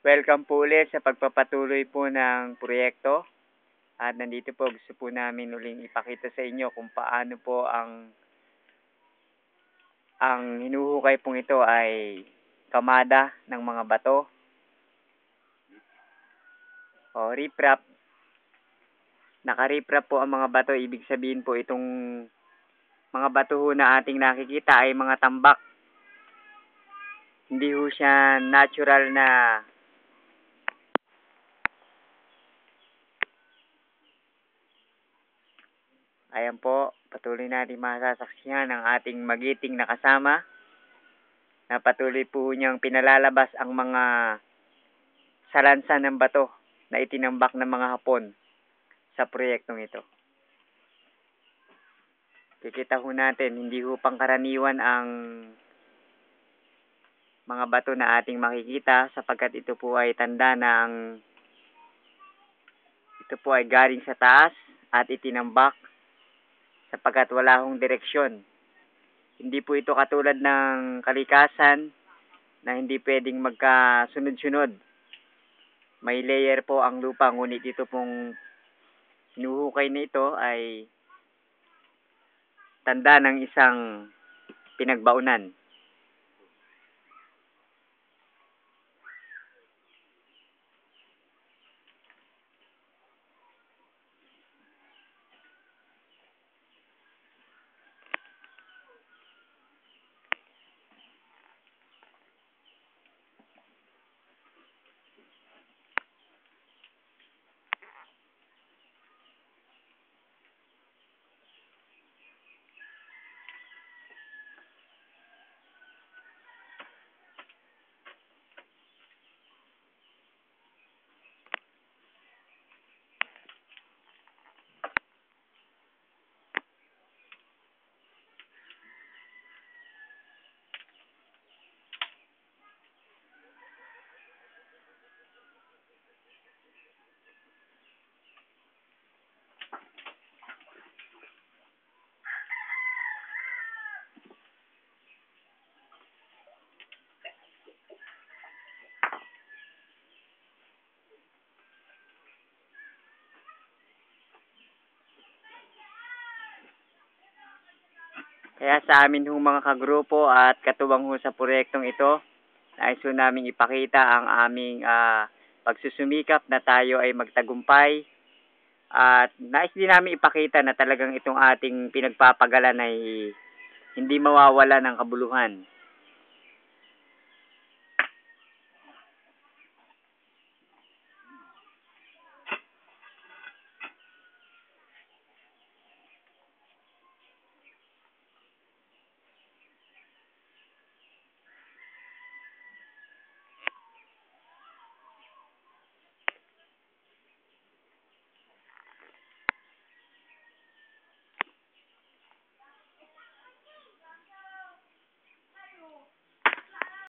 Welcome po ulit sa pagpapatuloy po ng proyekto. At nandito po gusto po namin uling ipakita sa inyo kung paano po ang hinuhukay pong ito ay kamada ng mga bato o riprap. Naka-riprap po ang mga bato, ibig sabihin po itong mga bato ho na ating nakikita ay mga tambak. Hindi ho siya natural na ayan po, patuloy natin masasaksihan ang ating magiting na kasama na patuloy po niyang pinalalabas ang mga salansan ng bato na itinambak ng mga Hapon sa proyektong ito. Kikita ho natin, hindi ho pangkaraniwan ang mga bato na ating makikita sapagkat ito po ay tanda na ito po ay galing sa taas at itinambak sapagkat wala hong direksyon. Hindi po ito katulad ng kalikasan na hindi pwedeng magkasunod-sunod. May layer po ang lupa, ngunit ito pong hinuhukay na ito ay tanda ng isang pinagbaunan. Kaya sa amin hong mga kagrupo at katuwang ho sa proyektong ito, nais ho namin ipakita ang aming pagsusumikap na tayo ay magtagumpay. At nais din namin ipakita na talagang itong ating pinagpapagalan ay hindi mawawala ng kabuluhan.